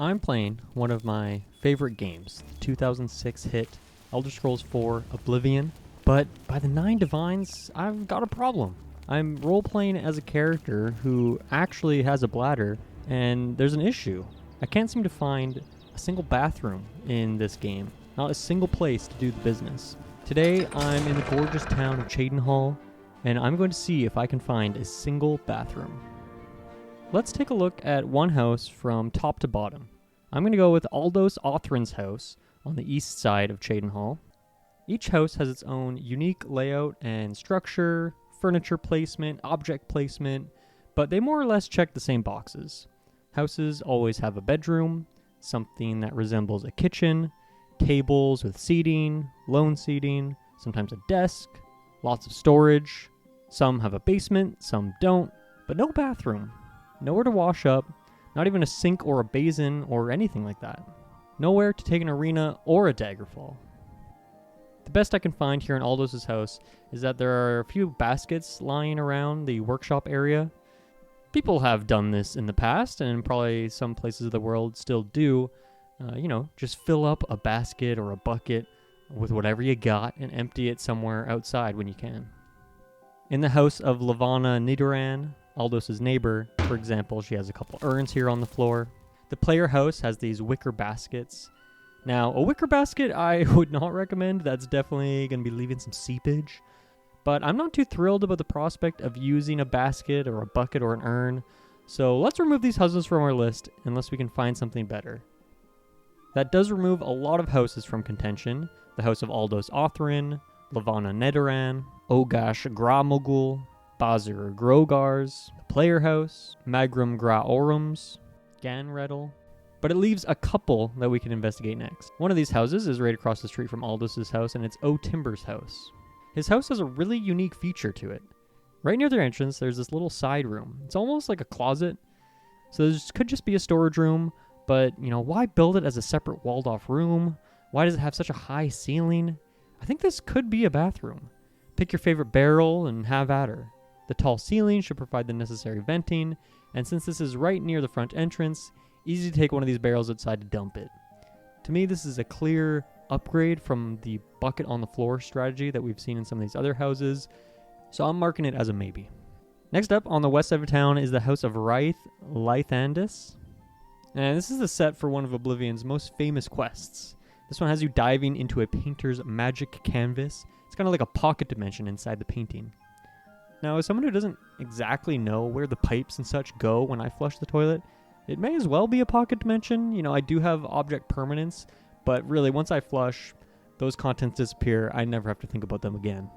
I'm playing one of my favorite games, the 2006 hit Elder Scrolls 4 Oblivion, but by the 9 Divines, I've got a problem. I'm role-playing as a character who actually has a bladder, and there's an issue. I can't seem to find a single bathroom in this game, not a single place to do the business. Today, I'm in the gorgeous town of Cheydinhal, and I'm going to see if I can find a single bathroom. Let's take a look at one house from top to bottom. I'm going to go with Aldous Othrin's house on the east side of Cheydinhal. Each house has its own unique layout and structure, furniture placement, object placement, but they more or less check the same boxes. Houses always have a bedroom, something that resembles a kitchen, tables with seating, lone seating, sometimes a desk, lots of storage. Some have a basement, some don't, but no bathroom. Nowhere to wash up, not even a sink or a basin or anything like that. Nowhere to take an arena or a daggerfall. The best I can find here in Aldous' house is that there are a few baskets lying around the workshop area. People have done this in the past, and probably some places of the world still do. Just fill up a basket or a bucket with whatever you got and empty it somewhere outside when you can. In the house of Lavanna Nidoran, Aldous' neighbor, for example, she has a couple urns here on the floor. The player house has these wicker baskets. Now, a wicker basket I would not recommend. That's definitely going to be leaving some seepage. But I'm not too thrilled about the prospect of using a basket or a bucket or an urn. So let's remove these houses from our list unless we can find something better. That does remove a lot of houses from contention. The house of Aldous Othrin, Lavanna Nidoran, Ogash Gramogul, Bazir Grogars, the player house, Magrum Graorums, Ganredel. But it leaves a couple that we can investigate next. One of these houses is right across the street from Aldous' house, and it's O Timber's house. His house has a really unique feature to it. Right near their entrance, there's this little side room. It's almost like a closet. So this could just be a storage room, but, why build it as a separate walled-off room? Why does it have such a high ceiling? I think this could be a bathroom. Pick your favorite barrel and have at her. The tall ceiling should provide the necessary venting, and since this is right near the front entrance, easy to take one of these barrels outside to dump it. To me, this is a clear upgrade from the bucket on the floor strategy that we've seen in some of these other houses, so I'm marking it as a maybe. Next up, on the west side of town, is the house of Wraith Lythandis. And this is the set for one of Oblivion's most famous quests. This one has you diving into a painter's magic canvas. It's kind of like a pocket dimension inside the painting. Now, as someone who doesn't exactly know where the pipes and such go when I flush the toilet, it may as well be a pocket dimension. I do have object permanence, but really, once I flush, those contents disappear. I never have to think about them again.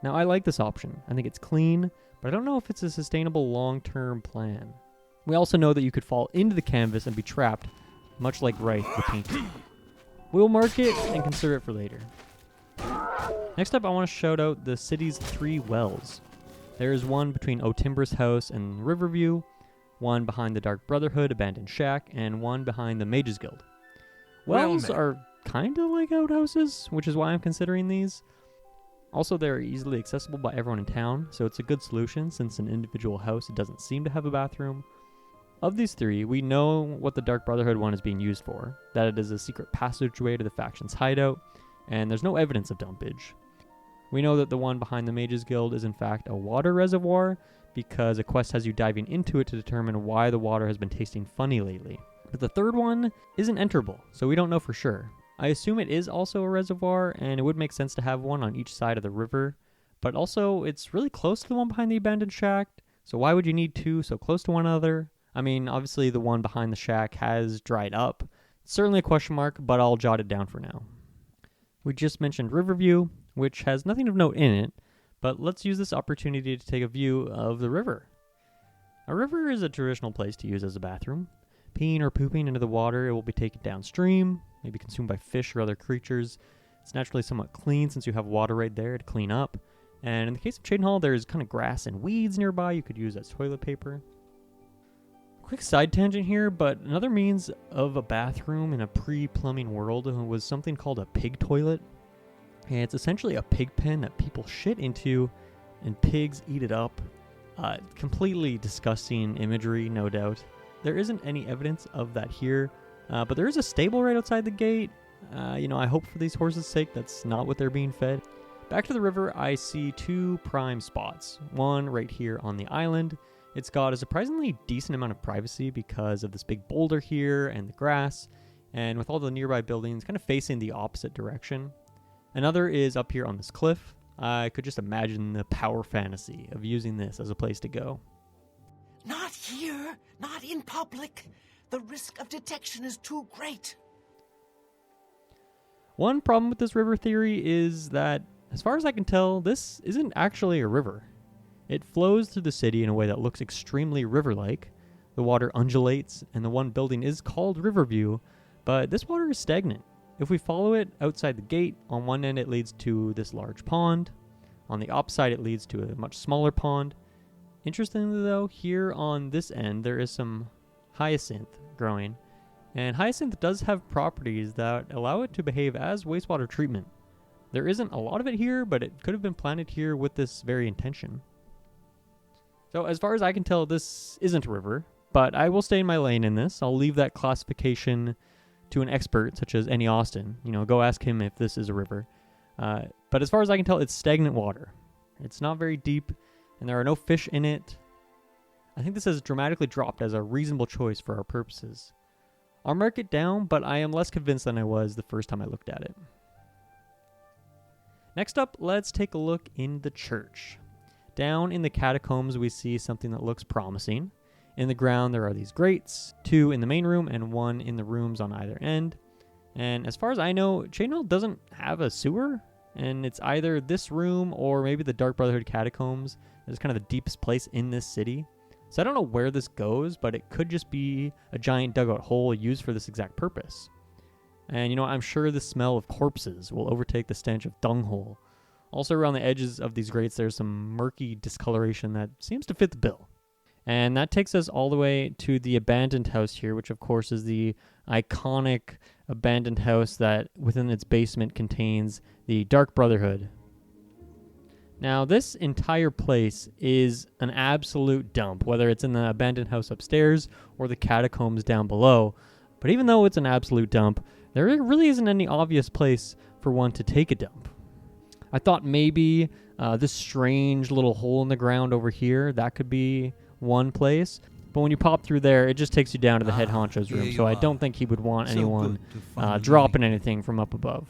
Now, I like this option. I think it's clean, but I don't know if it's a sustainable long-term plan. We also know that you could fall into the canvas and be trapped, much like Wraith the painter. We'll mark it and consider it for later. Next up, I want to shout out the city's 3 wells. There is one between O Timber's house and Riverview, one behind the Dark Brotherhood abandoned shack, and one behind the Mages Guild. Wells are kind of like outhouses, which is why I'm considering these. Also, they're easily accessible by everyone in town, so it's a good solution since an individual house doesn't seem to have a bathroom. Of these 3, we know what the Dark Brotherhood one is being used for, that it is a secret passageway to the faction's hideout, and there's no evidence of dumpage. We know that the one behind the Mages Guild is in fact a water reservoir, because a quest has you diving into it to determine why the water has been tasting funny lately. But the third one isn't enterable, so we don't know for sure. I assume it is also a reservoir, and it would make sense to have one on each side of the river, but also it's really close to the one behind the abandoned shack, so why would you need 2 so close to one another? I mean, obviously the one behind the shack has dried up. It's certainly a question mark, but I'll jot it down for now. We just mentioned Riverview, which has nothing of note in it, but let's use this opportunity to take a view of the river. A river is a traditional place to use as a bathroom. Peeing or pooping into the water, it will be taken downstream, maybe consumed by fish or other creatures. It's naturally somewhat clean since you have water right there to clean up. And in the case of Cheydinhal, there's kind of grass and weeds nearby you could use as toilet paper. Quick side tangent here, but another means of a bathroom in a pre-plumbing world was something called a pig toilet. And it's essentially a pig pen that people shit into and pigs eat it up. Completely disgusting imagery, no doubt. there isn't any evidence of that here, but there is a stable right outside the gate. I hope for these horses' sake that's not what they're being fed. Back to the river, I see two prime spots. One right here on the island. It's got a surprisingly decent amount of privacy because of this big boulder here and the grass, and with all the nearby buildings kind of facing the opposite direction. Another is up here on this cliff. I could just imagine the power fantasy of using this as a place to go. Not here, not in public. The risk of detection is too great. One problem with this river theory is that, as far as I can tell, this isn't actually a river. It flows through the city in a way that looks extremely river-like. The water undulates, and the one building is called Riverview, but this water is stagnant. If we follow it outside the gate, on one end it leads to this large pond. On the opposite it leads to a much smaller pond. Interestingly though, here on this end there is some hyacinth growing, and hyacinth does have properties that allow it to behave as wastewater treatment. There isn't a lot of it here, but it could have been planted here with this very intention. So as far as I can tell, this isn't a river, but I will stay in my lane in this. I'll leave that classification to an expert such as Annie Austin. Go ask him if this is a river. But as far as I can tell, it's stagnant water. It's not very deep, and there are no fish in it. I think this has dramatically dropped as a reasonable choice for our purposes. I'll mark it down, but I am less convinced than I was the first time I looked at it. Next up, let's take a look in the church. Down in the catacombs, we see something that looks promising. In the ground, there are these grates, 2 in the main room and 1 in the rooms on either end. And as far as I know, Cheydinhal doesn't have a sewer, and it's either this room or maybe the Dark Brotherhood catacombs. It's kind of the deepest place in this city. So I don't know where this goes, but it could just be a giant dugout hole used for this exact purpose. And I'm sure the smell of corpses will overtake the stench of dung hole. Also around the edges of these grates, there's some murky discoloration that seems to fit the bill. And that takes us all the way to the abandoned house here, which of course is the iconic abandoned house that within its basement contains the Dark Brotherhood. Now, this entire place is an absolute dump, whether it's in the abandoned house upstairs or the catacombs down below. But even though it's an absolute dump, there really isn't any obvious place for one to take a dump. I thought maybe this strange little hole in the ground over here, that could be one place. But when you pop through there, it just takes you down to the head honcho's room. So I don't think he would want anyone dropping anything from up above.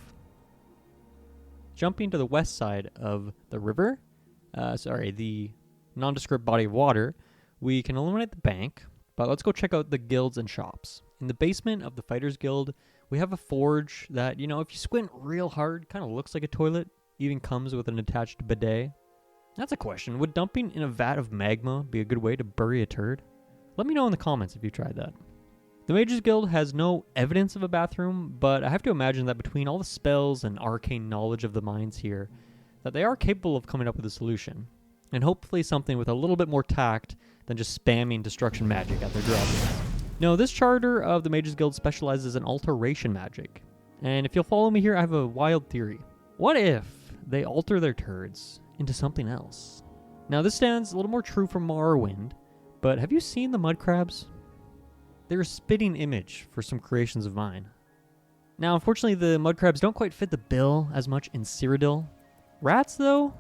Jumping to the west side of the river, the nondescript body of water, we can eliminate the bank, but let's go check out the guilds and shops. In the basement of the Fighters Guild, we have a forge that, if you squint real hard, kind of looks like a toilet, even comes with an attached bidet. That's a question. Would dumping in a vat of magma be a good way to bury a turd? Let me know in the comments if you've tried that. The Mages Guild has no evidence of a bathroom, but I have to imagine that between all the spells and arcane knowledge of the mines here, that they are capable of coming up with a solution. And hopefully something with a little bit more tact than just spamming destruction magic at their droppings. No, this charter of the Mages Guild specializes in alteration magic. And if you'll follow me here, I have a wild theory. What if they alter their turds into something else? Now, this stands a little more true for Morrowind, but have you seen the mud crabs? They're a spitting image for some creations of mine. Now, unfortunately, the mud crabs don't quite fit the bill as much in Cyrodiil. Rats, though?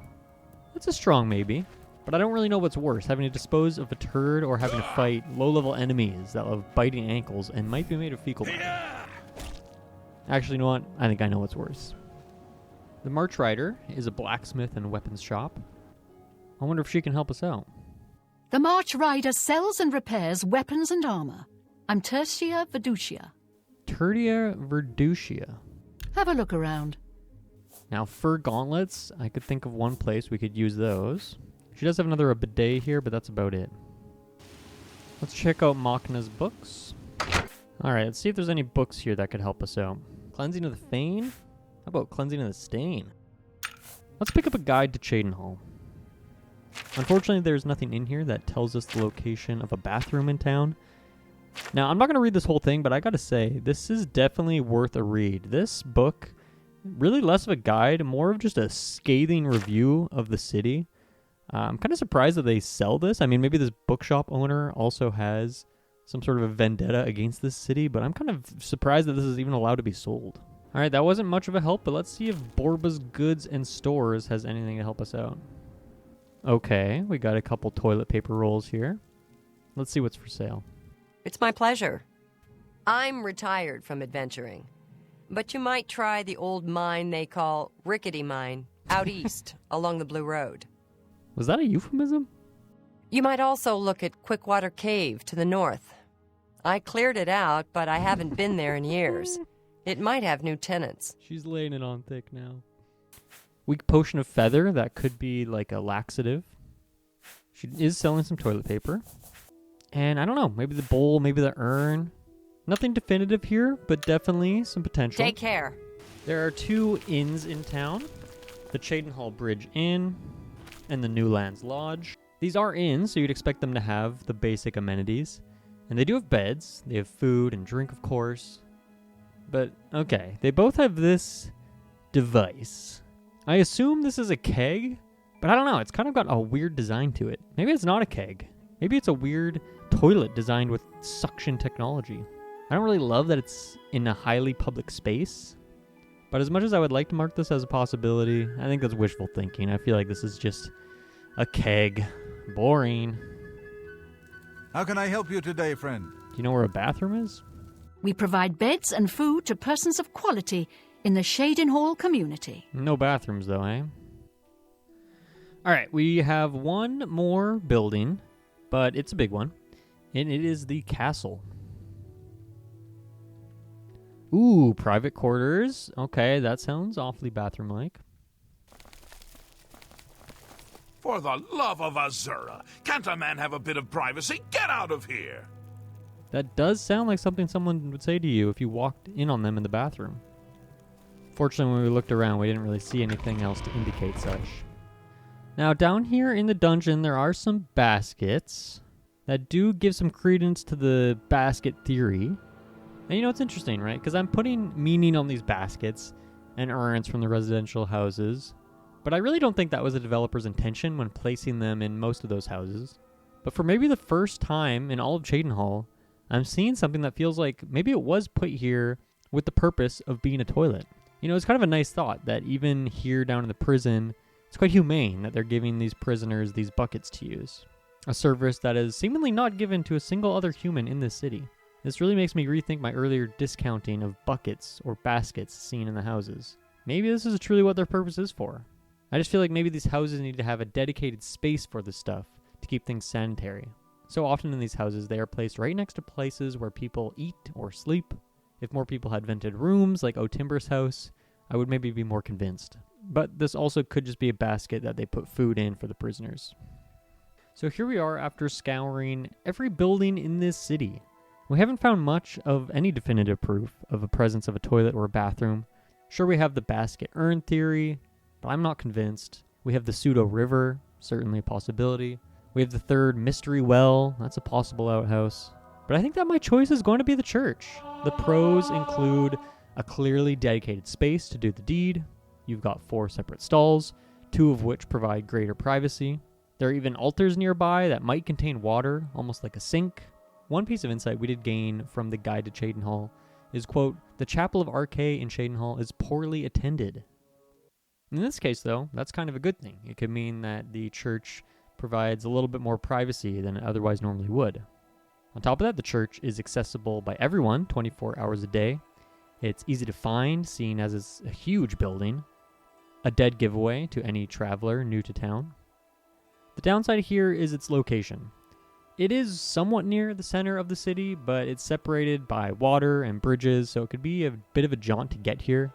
That's a strong maybe. But I don't really know what's worse, having to dispose of a turd or having to fight low-level enemies that love biting ankles and might be made of fecal matter. Actually, you know what? I think I know what's worse. The March Rider is a blacksmith and weapons shop. I wonder if she can help us out. The March Rider sells and repairs weapons and armor. I'm Tertia Verducia. Tertia Verducia. Have a look around. Now, fur gauntlets, I could think of one place we could use those. She does have another bidet here, but that's about it. Let's check out Machna's books. Alright, let's see if there's any books here that could help us out. Cleansing of the Fane? How about Cleansing of the Stain? Let's pick up a guide to Cheydinhal. Unfortunately, there's nothing in here that tells us the location of a bathroom in town. Now, I'm not going to read this whole thing, but I gotta say, this is definitely worth a read. This book, really less of a guide, more of just a scathing review of the city. I'm kind of surprised that they sell this. I mean, maybe this bookshop owner also has some sort of a vendetta against this city, but I'm kind of surprised that this is even allowed to be sold. All right, that wasn't much of a help, but let's see if Borba's Goods and Stores has anything to help us out. Okay, we got a couple toilet paper rolls here. Let's see what's for sale. It's my pleasure. I'm retired from adventuring, but you might try the old mine they call Rickety Mine out east along the Blue Road. Was that a euphemism? You might also look at Quickwater Cave to the north. I cleared it out, but I haven't been there in years. It might have new tenants. She's laying it on thick now. Weak Potion of Feather, that could be like a laxative. She is selling some toilet paper. And I don't know, maybe the bowl, maybe the urn. Nothing definitive here, but definitely some potential. Take care. There are 2 inns in town. The Cheydinhal Bridge Inn and the Newlands Lodge. These are inns, so you'd expect them to have the basic amenities. And they do have beds. They have food and drink, of course. But, okay, they both have this device. I assume this is a keg, but I don't know. It's kind of got a weird design to it. Maybe it's not a keg. Maybe it's a weird toilet designed with suction technology. I don't really love that it's in a highly public space. But as much as I would like to mark this as a possibility, I think that's wishful thinking. I feel like this is just a keg. Boring. How can I help you today, friend? Do you know where a bathroom is? We provide beds and food to persons of quality in the Cheydinhal community. No bathrooms, though, eh? All right, we have one more building, but it's a big one, and it is the castle. Ooh, private quarters. Okay, that sounds awfully bathroom-like. For the love of Azura, can't a man have a bit of privacy? Get out of here! That does sound like something someone would say to you if you walked in on them in the bathroom. Fortunately, when we looked around, we didn't really see anything else to indicate such. Now, down here in the dungeon, there are some baskets that do give some credence to the basket theory. And you know, it's interesting, right? Because I'm putting meaning on these baskets and urns from the residential houses, but I really don't think that was the developer's intention when placing them in most of those houses. But for maybe the first time in all of Cheydinhal, I'm seeing something that feels like maybe it was put here with the purpose of being a toilet. You know, it's kind of a nice thought that even here down in the prison, it's quite humane that they're giving these prisoners these buckets to use. A service that is seemingly not given to a single other human in this city. This really makes me rethink my earlier discounting of buckets or baskets seen in the houses. Maybe this is truly what their purpose is for. I just feel like maybe these houses need to have a dedicated space for this stuff to keep things sanitary. So often in these houses, they are placed right next to places where people eat or sleep. If more people had vented rooms like O'Timber's house, I would maybe be more convinced. But this also could just be a basket that they put food in for the prisoners. So here we are after scouring every building in this city. We haven't found much of any definitive proof of a presence of a toilet or a bathroom. Sure, we have the basket urn theory, but I'm not convinced. We have the pseudo river, certainly a possibility. We have the third mystery well, that's a possible outhouse. But I think that my choice is going to be the church. The pros include a clearly dedicated space to do the deed. You've got 4 separate stalls, 2 of which provide greater privacy. There are even altars nearby that might contain water, almost like a sink. One piece of insight we did gain from the guide to Cheydinhal is, quote, the Chapel of Archay in Cheydinhal is poorly attended. In this case, though, that's kind of a good thing. It could mean that the church provides a little bit more privacy than it otherwise normally would. On top of that, the church is accessible by everyone 24 hours a day. It's easy to find, seeing as it's a huge building. A dead giveaway to any traveler new to town. The downside here is its location. It is somewhat near the center of the city, but it's separated by water and bridges, so it could be a bit of a jaunt to get here,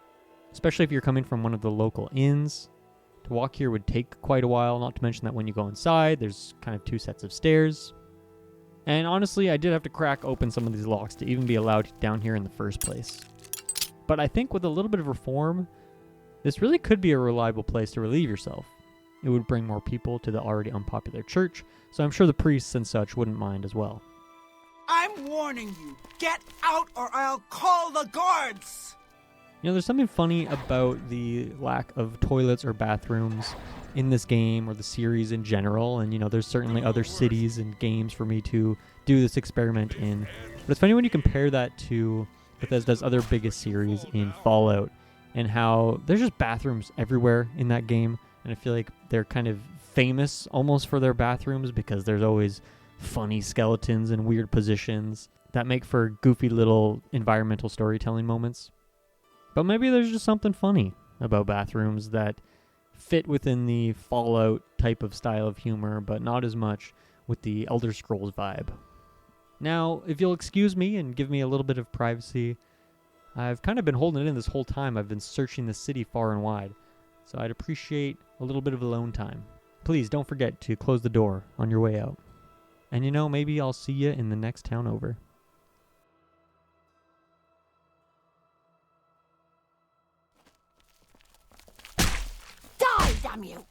especially if you're coming from one of the local inns. To walk here would take quite a while, not to mention that when you go inside, there's kind of 2 sets of stairs. And honestly, I did have to crack open some of these locks to even be allowed down here in the first place. But I think with a little bit of reform, this really could be a reliable place to relieve yourself. It would bring more people to the already unpopular church, so I'm sure the priests and such wouldn't mind as well. I'm warning you. Get out or I'll call the guards! You know, there's something funny about the lack of toilets or bathrooms in this game or the series in general. And, there's certainly other cities and games for me to do this experiment in. But it's funny when you compare that to Bethesda's other biggest series in Fallout and how there's just bathrooms everywhere in that game. And I feel like they're kind of famous almost for their bathrooms because there's always funny skeletons in weird positions that make for goofy little environmental storytelling moments. But maybe there's just something funny about bathrooms that fit within the Fallout type of style of humor, but not as much with the Elder Scrolls vibe. Now, if you'll excuse me and give me a little bit of privacy, I've kind of been holding it in this whole time. I've been searching the city far and wide, so I'd appreciate a little bit of alone time. Please don't forget to close the door on your way out. And maybe I'll see you in the next town over. Die, damn you!